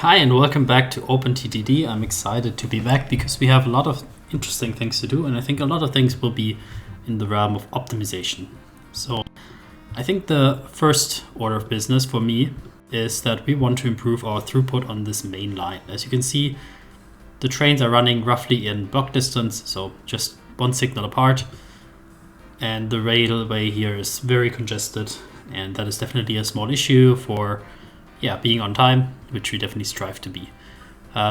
Hi and welcome back to OpenTTD. I'm excited to be back because we have a lot of interesting things to do, and I think a lot of things will be in the realm of optimization. So I think the first order of business for me is that we want to improve our throughput on this main line. As you can see, the trains are running roughly in block distance, so just one signal apart, and the railway here is very congested, and that is definitely a small issue for being on time, which we definitely strive to be.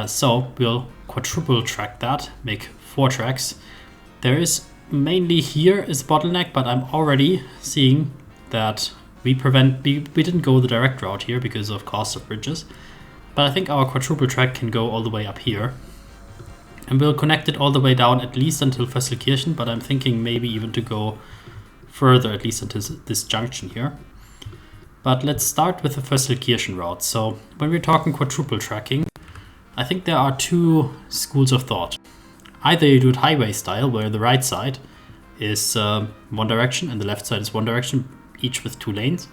So we'll quadruple track that, make 4 tracks. There is mainly here is a bottleneck, but I'm already seeing that we didn't go the direct route here because of cost of bridges. But I think our quadruple track can go all the way up here. And we'll connect it all the way down at least until Fesselkirchen, but I'm thinking maybe even to go further, at least until this junction here. But let's start with the Fesselkirchen route. So when we're talking quadruple tracking, I think there are 2 schools of thought. Either you do it highway style, where the right side is one direction and the left side is one direction, each with 2 lanes.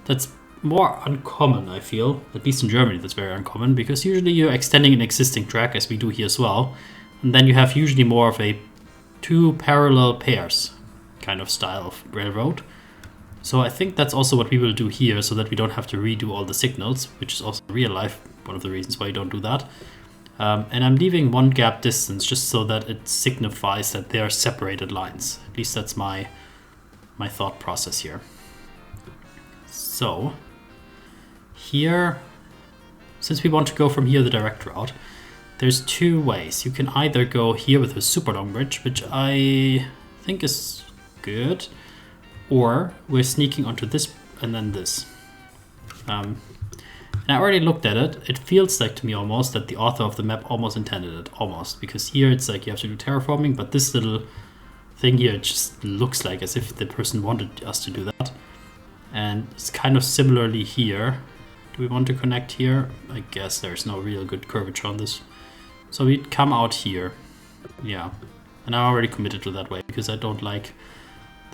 That's more uncommon, I feel. At least in Germany, that's very uncommon, because usually you're extending an existing track, as we do here as well. And then you have usually more of a 2 parallel pairs kind of style of railroad. So I think that's also what we will do here, so that we don't have to redo all the signals, which is also in real life one of the reasons why you don't do that. And I'm leaving 1 gap distance just so that it signifies that they are separated lines. At least that's my thought process here. So here, since we want to go from here the direct route, there's 2 ways. You can either go here with a super long bridge, which I think is good, or we're sneaking onto this and then this. And I already looked at it. It feels like to me almost that the author of the map almost intended it, almost. Because here it's like you have to do terraforming, but this little thing here, it just looks like as if the person wanted us to do that. And it's kind of similarly here. Do we want to connect here? I guess there's no real good curvature on this. So we'd come out here. Yeah. And I already committed to that way because I don't like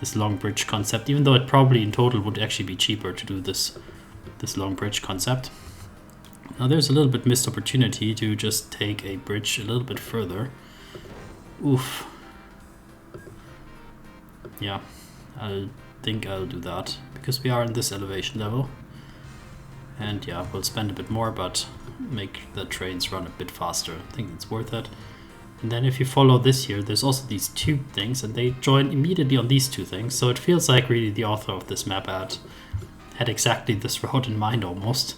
this long bridge concept, even though it probably in total would actually be cheaper to do this long bridge concept. Now there's a little bit missed opportunity to just take a bridge a little bit further. Oof. Yeah, I think I'll do that because we are in this elevation level. And yeah, we'll spend a bit more, but make the trains run a bit faster. I think it's worth it. And then if you follow this here, there's also these 2 things, and they join immediately on these 2 things. So it feels like really the author of this map had exactly this route in mind almost.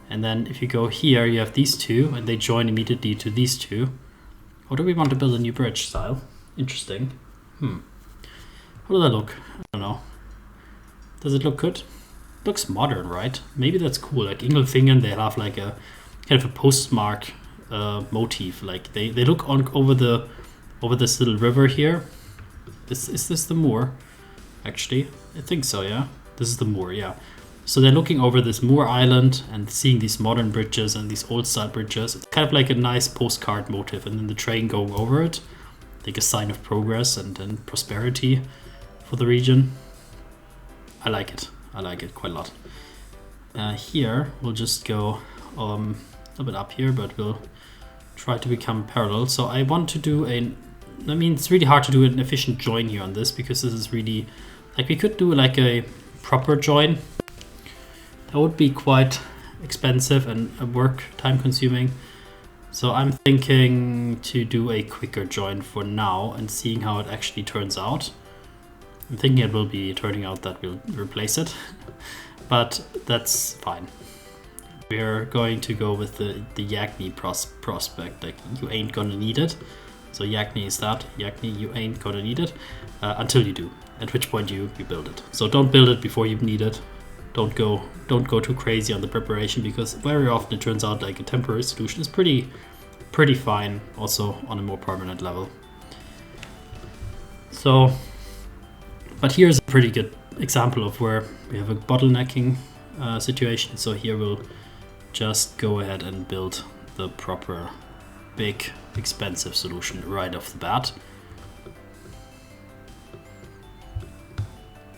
And then if you go here, you have these 2, and they join immediately to these 2. Or do we want to build a new bridge style? Interesting. How does that look? I don't know. Does it look good? Looks modern, right? Maybe that's cool. Like Ingelfingen, they have like a kind of a postmark motif. Like they look on over this little river here. Is this the moor? Actually, I think so. Yeah, this is the moor. Yeah. So they're looking over this moor island and seeing these modern bridges and these old style bridges. It's kind of like a nice postcard motif, and then the train going over it, like a sign of progress and prosperity for the region. I like it. I like it quite a lot. Here we'll just go a little bit up here, but we'll try to become parallel. So I want to do it's really hard to do an efficient join here on this, because this is really, like, we could do like a proper join. That would be quite expensive and work time consuming. So I'm thinking to do a quicker join for now and seeing how it actually turns out. I'm thinking it will be turning out that we'll replace it, but that's fine. We're going to go with the Yagni prospect. Like, you ain't gonna need it. So Yagni is that. Yagni, you ain't gonna need it until you do. At which point you build it. So don't build it before you need it. Don't go too crazy on the preparation, because very often it turns out like a temporary solution is pretty fine also on a more permanent level. So, but here's a pretty good example of where we have a bottlenecking situation. So here we'll just go ahead and build the proper big expensive solution right off the bat.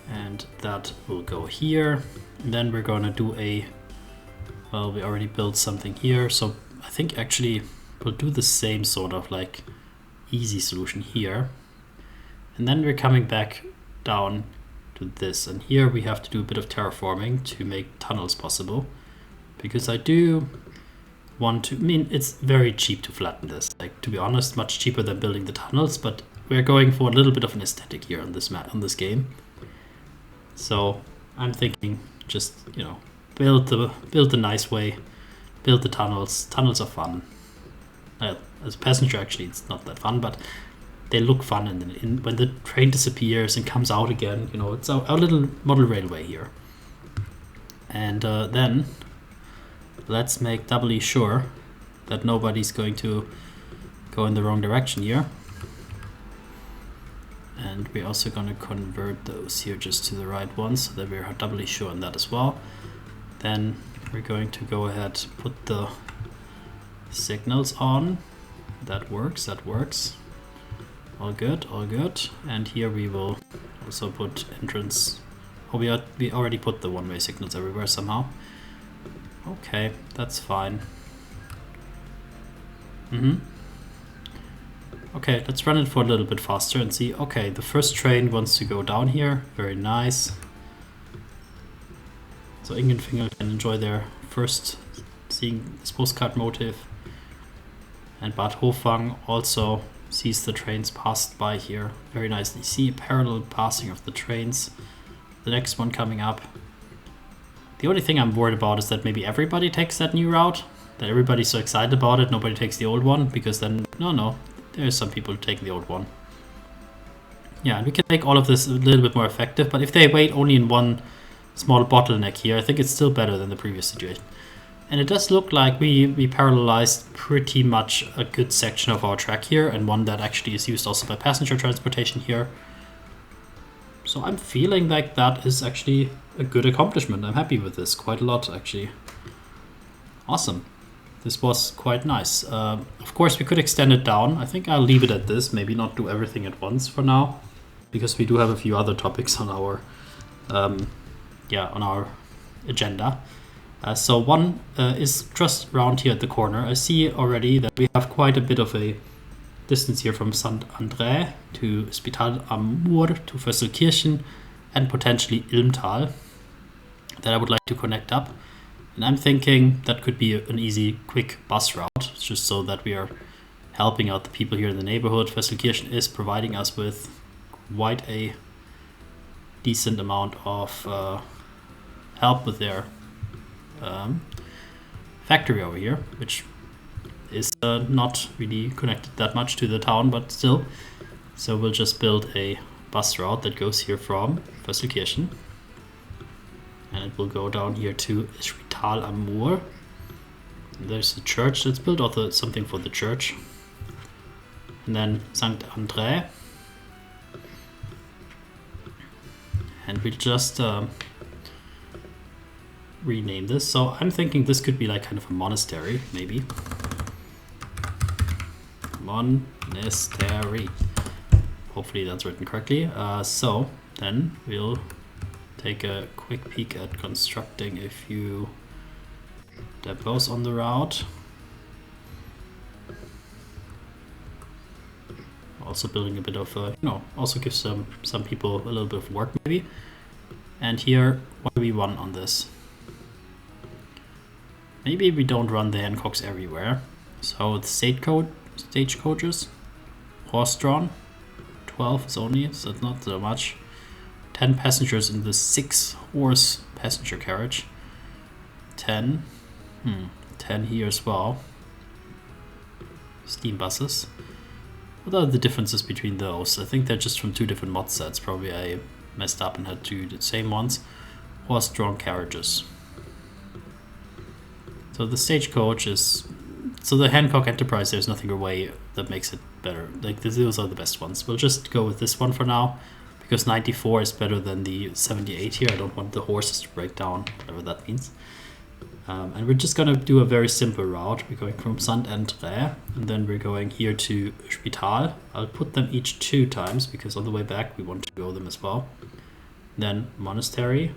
And that will go here. And then we're gonna do a Well, we already built something here, so I think actually we'll do the same sort of like easy solution here. And then we're coming back down to this, and here we have to do a bit of terraforming to make tunnels possible, because I do want to, I mean, it's very cheap to flatten this, like, to be honest, much cheaper than building the tunnels, but we're going for a little bit of an aesthetic here on this map, on this game. So I'm thinking just, you know, build the nice way, build the tunnels. Tunnels are fun. As a passenger, actually, it's not that fun, but they look fun. And when the train disappears and comes out again, you know, it's our little model railway here. And then let's make doubly sure that nobody's going to go in the wrong direction here. And we're also going to convert those here just to the right ones, so that we're doubly sure on that as well. Then we're going to go ahead, put the signals on. That works, that works. All good, all good. And here we will also put entrance. Oh, we already put the one-way signals everywhere somehow. Okay, that's fine. Okay, let's run it for a little bit faster and see. Okay, the first train wants to go down here. Very nice. So Ingenfinger can enjoy their first seeing this postcard motive. And Bad Hofang also sees the trains passed by here. Very nicely. See parallel passing of the trains. The next one coming up. The only thing I'm worried about is that maybe everybody takes that new route. That everybody's so excited about it, nobody takes the old one, because then, no, there's some people who take the old one. Yeah, and we can make all of this a little bit more effective, but if they wait only in one small bottleneck here, I think it's still better than the previous situation. And it does look like we parallelized pretty much a good section of our track here, and one that actually is used also by passenger transportation here. So I'm feeling like that is actually a good accomplishment. I'm happy with this quite a lot, actually. Awesome. This was quite nice. Of course, we could extend it down. I think I'll leave it at this, maybe not do everything at once for now, because we do have a few other topics on our on our agenda. So one is just around here at the corner. I see already that we have quite a bit of a distance here from St. André to Spital am Mur to Vösselkirchen and potentially Ilmtal that I would like to connect up. And I'm thinking that could be an easy, quick bus route, just so that we are helping out the people here in the neighborhood. Vösselkirchen is providing us with quite a decent amount of help with their factory over here, which is not really connected that much to the town, but still. So we'll just build a bus route that goes here from Vösselkirchen. And it will go down here to Spital am Mur. There's a church that's built, also something for the church. And then St. André. And we'll just rename this. So I'm thinking this could be like kind of a monastery, maybe. Monastery. Hopefully that's written correctly. So then we'll take a quick peek at constructing a few depots on the route. Also building a bit of, also gives some people a little bit of work maybe. And here, what do we want on this? Maybe we don't run the Hancocks everywhere. So the stagecoaches, horse-drawn, 12 is only, so it's not so much. 10 passengers in the 6-horse passenger carriage. 10 here as well. Steam buses. What are the differences between those? I think they're just from two different mod sets. Probably I messed up and had to do the same ones. Horse-drawn carriages. So the stagecoach is... So the Hancock Enterprise, there's nothing away that makes it better. Like, those are the best ones. We'll just go with this one for now, because 94 is better than the 78 here. I don't want the horses to break down, whatever that means. And we're just going to do a very simple route. We're going from St. André, and then we're going here to Spital. I'll put them each 2 times, because on the way back we want to go them as well. Then Monastery,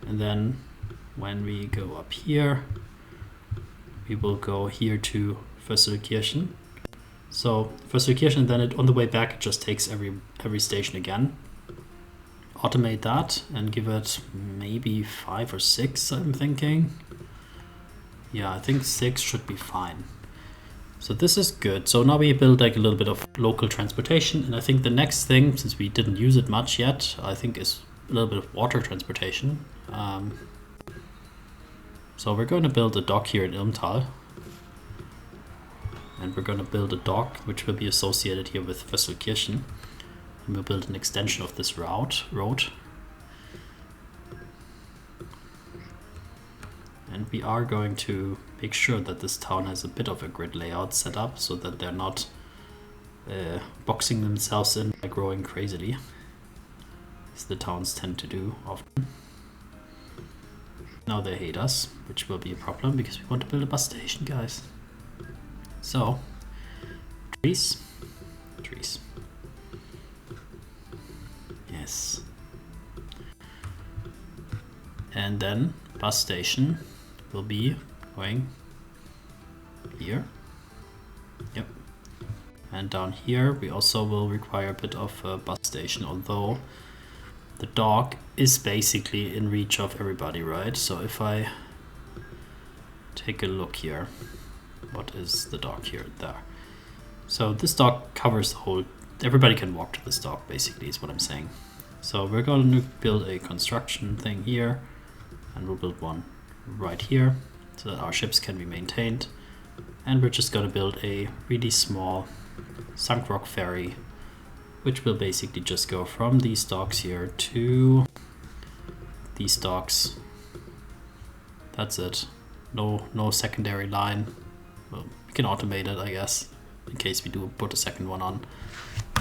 and then when we go up here, we will go here to Fesselkirchen. So Fesselkirchen, then on the way back, it just takes every station again. Automate that and give it maybe 5 or 6, I'm thinking. Yeah, I think 6 should be fine. So this is good. So now we build like a little bit of local transportation. And I think the next thing, since we didn't use it much yet, I think is a little bit of water transportation. So we're going to build a dock here in Ilmtal. And we're going to build a dock which will be associated here with Fesselkirchen. And we'll build an extension of this road. And we are going to make sure that this town has a bit of a grid layout set up so that they're not boxing themselves in by growing crazily, as the towns tend to do often. Now they hate us, which will be a problem because we want to build a bus station, guys. So, trees. Yes. And then bus station will be going here. Yep. And down here we also will require a bit of a bus station, although the dock is basically in reach of everybody, right? So if I take a look here, what is the dock here? There. So this dock covers the whole, everybody can walk to this dock basically is what I'm saying. So we're going to build a construction thing here, and we'll build one right here so that our ships can be maintained. And we're just going to build a really small sunk rock ferry, which will basically just go from these docks here to these docks. That's it. No secondary line. Well, we can automate it, I guess, in case we do put a second one on,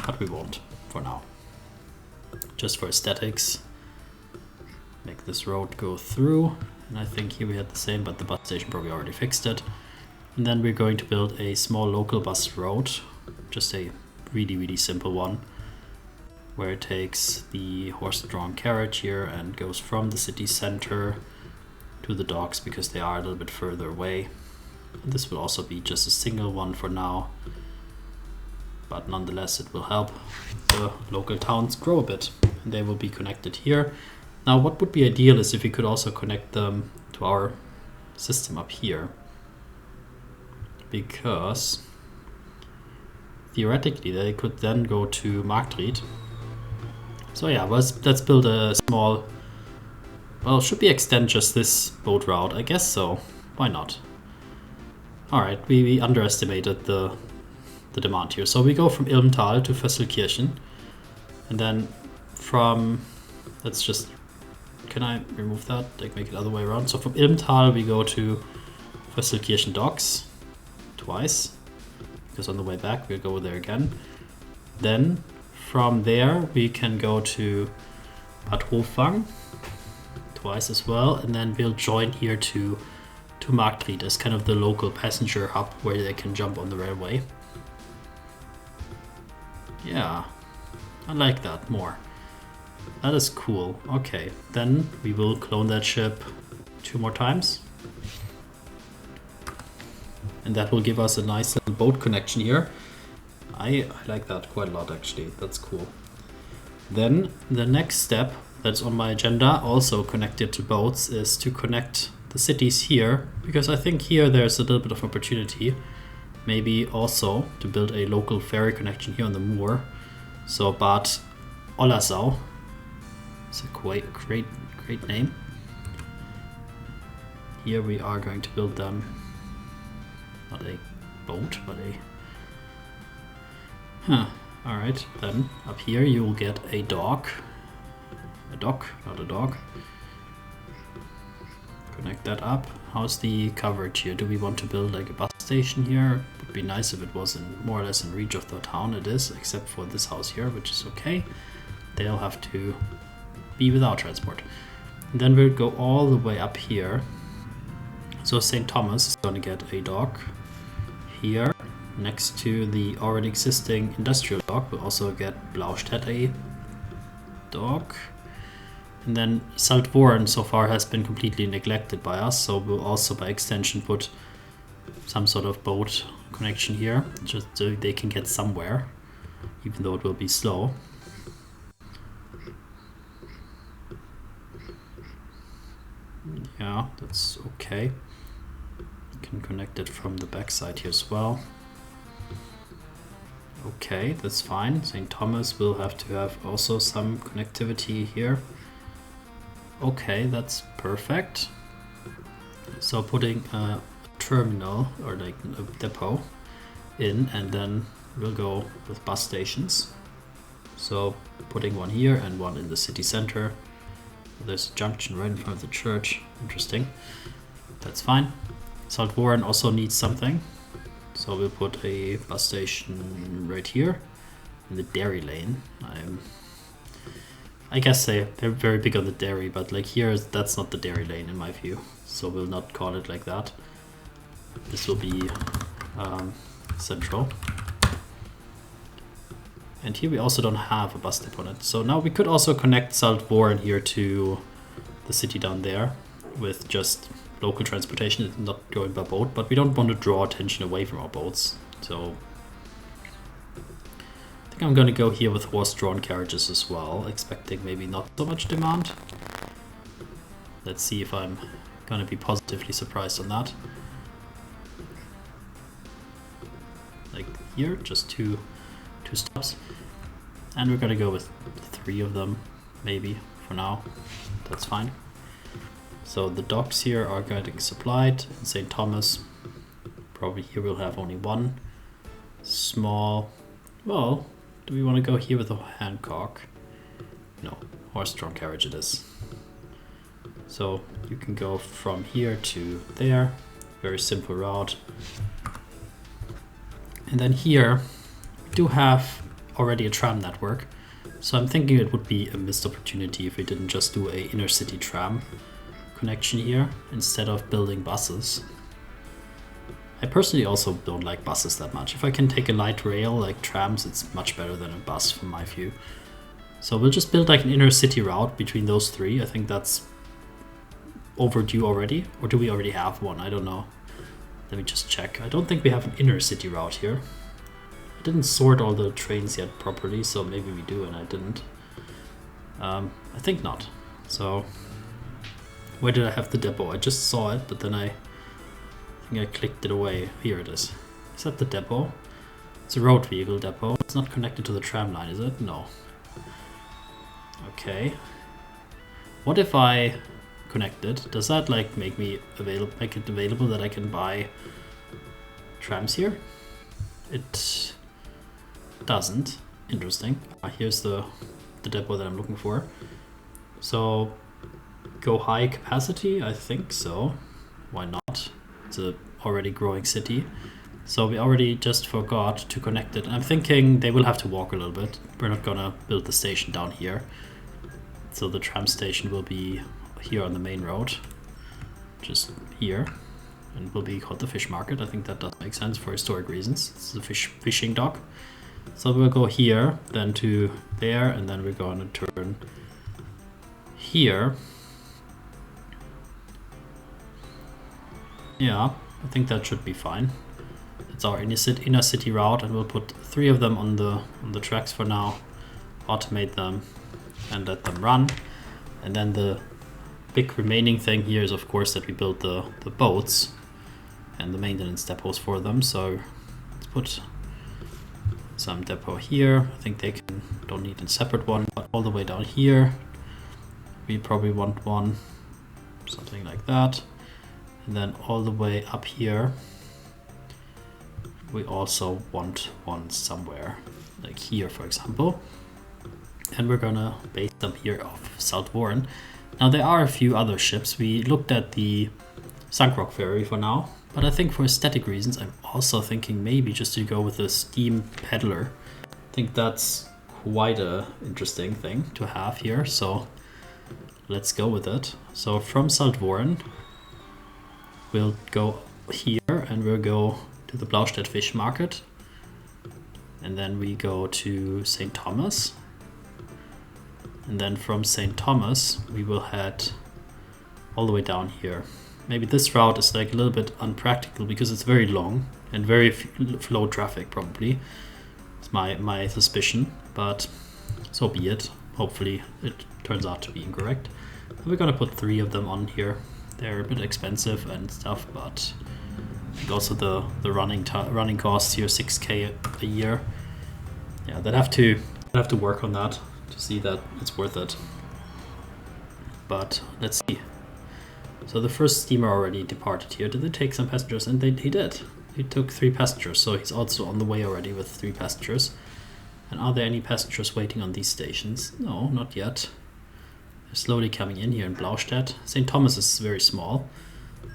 but we won't for now. Just for aesthetics, make this road go through. And I think here we had the same, but the bus station probably already fixed it. And then we're going to build a small local bus road, just a really simple one, where it takes the horse-drawn carriage here and goes from the city center to the docks because they are a little bit further away. And this will also be just a single one for now, but nonetheless it will help the local towns grow a bit, and they will be connected here. Now what would be ideal is if we could also connect them to our system up here, because theoretically they could then go to Marktried. So yeah, let's build a small, well, should we extend just this boat route? I guess so. Why not? Alright, we underestimated the demand here. So we go from Ilmtal to Fesselkirchen, and then from, let's just, can I remove that? Like make it the other way around. So from Ilmtal we go to Fesselkirchen docks twice, because on the way back we'll go there again. Then from there we can go to Bad Hofwang twice as well, and then we'll join here to Marktried as kind of the local passenger hub where they can jump on the railway. Yeah, I like that more. That is cool. Okay, then we will clone that ship 2 more times. And that will give us a nice little boat connection here. I like that quite a lot actually, that's cool. Then the next step that's on my agenda, also connected to boats, is to connect the cities here, because I think here there's a little bit of opportunity. Maybe also to build a local ferry connection here on the moor. So Bad Ollersau, it's a great name. Here we are going to build them, not a boat, but alright, then up here you will get a dock. A dock, not a dog. Connect that up. How's the coverage here? Do we want to build like a bus station here? Would be nice if it was more or less in reach of the town. It is, except for this house here, which is okay. They'll have to be without transport. And then we'll go all the way up here. So St. Thomas is going to get a dock here next to the already existing industrial dock. We'll also get Blaustedt a dock. And then Saltvoren so far has been completely neglected by us, so we'll also by extension put some sort of boat connection here, just so they can get somewhere, even though it will be slow. Yeah, that's okay. You can connect it from the backside here as well. Okay, that's fine. St. Thomas will have to have also some connectivity here. Okay, that's perfect. So putting a terminal or like a depot in, and then we'll go with bus stations. So putting one here and one in the city center. There's a junction right in front of the church. Interesting. That's fine. Saltvoren also needs something. So we'll put a bus station right here in the dairy lane. I guess they're very big on the dairy, but like here, that's not the dairy lane in my view. So we'll not call it like that. This will be central. And here we also don't have a bus depot on it. So now we could also connect Saltvoren here to the city down there with just local transportation, not going by boat, but we don't want to draw attention away from our boats. So I think I'm going to go here with horse-drawn carriages as well, expecting maybe not so much demand. Let's see if I'm going to be positively surprised on that. Like here, just two stops. And we're going to go with 3 of them, maybe, for now. That's fine. So the docks here are getting supplied in St. Thomas. Probably here we'll have only one small. Well, do we want to go here with a Hancock? No, horse-drawn carriage it is. So you can go from here to there. Very simple route. And then here we do have already a tram network. So I'm thinking it would be a missed opportunity if we didn't just do a inner city tram connection here instead of building buses. I personally also don't like buses that much. If I can take a light rail like trams, it's much better than a bus from my view. So we'll just build like an inner city route between those 3. I think that's overdue already. Or do we already have one? I don't know. Let me just check. I don't think we have an inner city route here. I didn't sort all the trains yet properly, so maybe we do and I didn't. I think not. So where did I have the depot? I just saw it, but then I think I clicked it away. Here it is. Is that the depot? It's a road vehicle depot. It's not connected to the tram line, is it? No. Okay. What if I connect it? Does that like make it available that I can buy trams here? It doesn't. Interesting. Here's the depot that I'm looking for. So go high capacity? I think so. Why not? It's a already growing city. So we already just forgot to connect it. I'm thinking they will have to walk a little bit. We're not gonna build the station down here. So the tram station will be here on the main road. Just here. And will be called the fish market. I think that does make sense for historic reasons. It's a fishing dock. So we'll go here, then to there, and then we're going to turn here. Yeah, I think that should be fine. It's our inner city route, and we'll put 3 of them on the tracks for now. Automate them and let them run. And then the big remaining thing here is of course that we build the boats and the maintenance depots for them. So let's put some depot here. I think they don't need a separate one, but all the way down here we probably want one, something like that. And then all the way up here we also want one somewhere, like here for example. And we're gonna base them here off Saltvoren. Now there are a few other ships. We looked at the Sunk Rock Ferry for now, but I think for aesthetic reasons I'm also thinking maybe just to go with a steam peddler. I think that's quite a interesting thing to have here, so let's go with it. So from Saltvoren we'll go here and we'll go to the Blaustedt Fish Market, and then we go to St. Thomas, And then from St. Thomas, we will head all the way down here. Maybe this route is like a little bit unpractical because it's very long and very low traffic probably. It's my suspicion, but so be it. Hopefully it turns out to be incorrect. We're gonna put 3 of them on here. They're a bit expensive and stuff, but I think also the running costs here, 6K a year. Yeah, they'd have to work on that to see that it's worth it. But let's see. So the first steamer already departed here. Did they take some passengers? And he did. He took 3 passengers, so he's also on the way already with 3 passengers. And are there any passengers waiting on these stations? No, not yet. They're slowly coming in here in Blaustedt. St. Thomas is very small.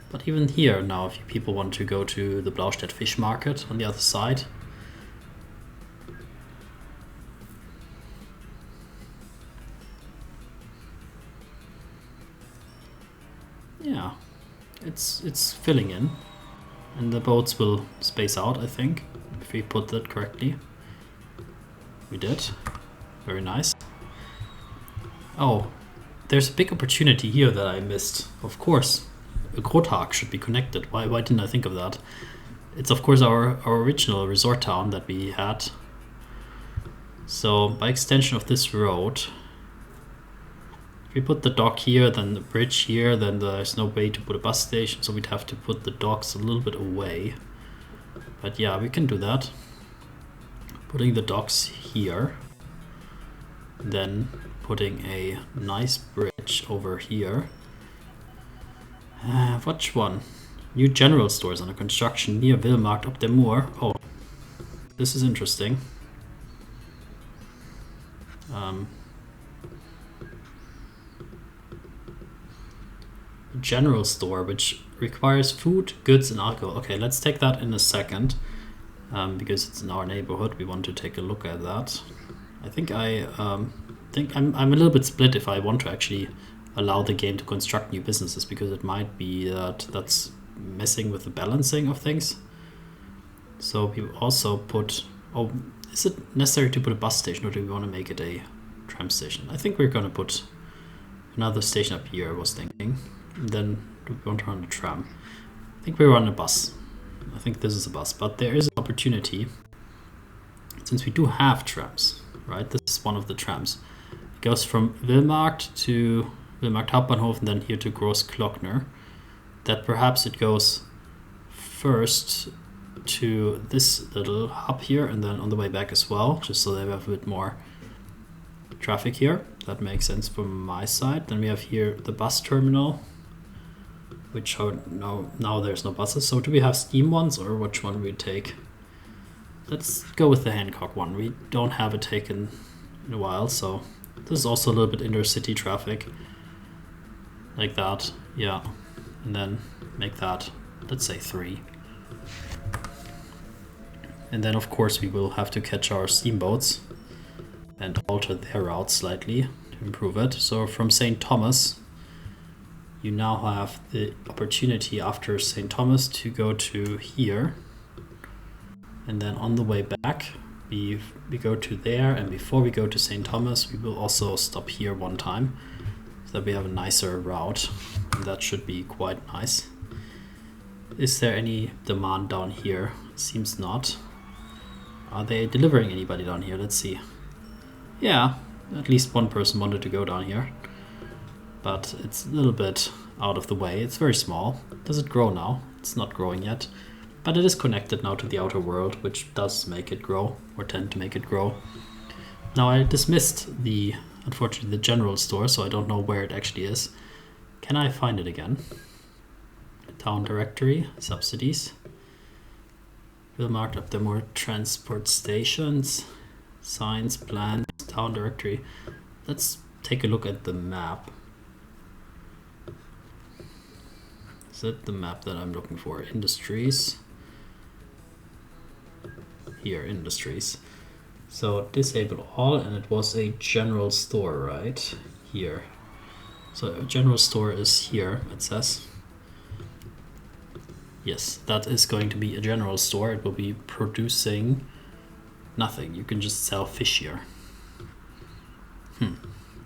But even here now, if people want to go to the Blaustedt fish market on the other side, yeah, it's filling in, and the boats will space out, I think, if we put that correctly. We did. Very nice. Oh, there's a big opportunity here that I missed. Of course, Grothaag should be connected. Why didn't I think of that? It's of course our original resort town that we had. So by extension of this road, if we put the dock here, then the bridge here, then there's no way to put a bus station, so we'd have to put the docks a little bit away. But yeah, we can do that. Putting the docks here, then putting a nice bridge over here. Which one? New general stores under construction near Wilmarkt op der Moor. Oh, this is interesting. General store, which requires food, goods, and alcohol. Okay, let's take that in a second, because it's in our neighborhood. We want to take a look at that. I think I'm a little bit split if I want to actually allow the game to construct new businesses, because it might be that that's messing with the balancing of things. So we also put, oh, is it necessary to put a bus station, or do we want to make it a tram station? I think we're going to put another station up here, I was thinking. And then do we want to run a tram? I think we run a bus. I think this is a bus, but there is an opportunity, since we do have trams, right? This is one of the trams. It goes from Wilmarkt to Wilmarkt Hauptbahnhof and then here to Großglockner. That perhaps it goes first to this little hub here and then on the way back as well, just so they have a bit more traffic here. That makes sense from my side. Then we have here the bus terminal, which now there's no buses. So do we have steam ones, or which one we take? Let's go with the Hancock one. We don't have it taken in a while, so this is also a little bit intercity traffic. Like that, yeah. And then make that, let's say 3. And then of course we will have to catch our steamboats and alter their route slightly to improve it. So from St. Thomas, you now have the opportunity after St. Thomas to go to here. And then on the way back, we go to there, and before we go to St. Thomas, we will also stop here one time, so that we have a nicer route, and that should be quite nice. Is there any demand down here? Seems not. Are they delivering anybody down here? Let's see. Yeah, at least one person wanted to go down here, but it's a little bit out of the way. It's very small. Does it grow now? It's not growing yet. But it is connected now to the outer world, which does make it grow, or tend to make it grow. Now I dismissed unfortunately, the general store, so I don't know where it actually is. Can I find it again? Town directory, subsidies. Wilmarkt op der Moor transport stations, signs, plans, town directory. Let's take a look at the map. Is it the map that I'm looking for? Industries. Here, industries. So disable all, and it was a general store right here. So a general store is here, it says. Yes, that is going to be a general store. It will be producing nothing. You can just sell fish here.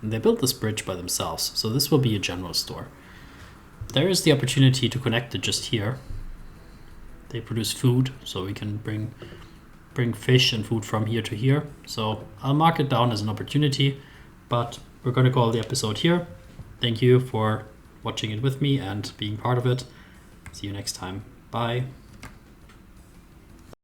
And they built this bridge by themselves, so this will be a general store. There is the opportunity to connect it just here. They produce food, so we can bring fish and food from here to here. So I'll mark it down as an opportunity, but we're going to call the episode here. Thank you for watching it with me and being part of it. See you next time. Bye.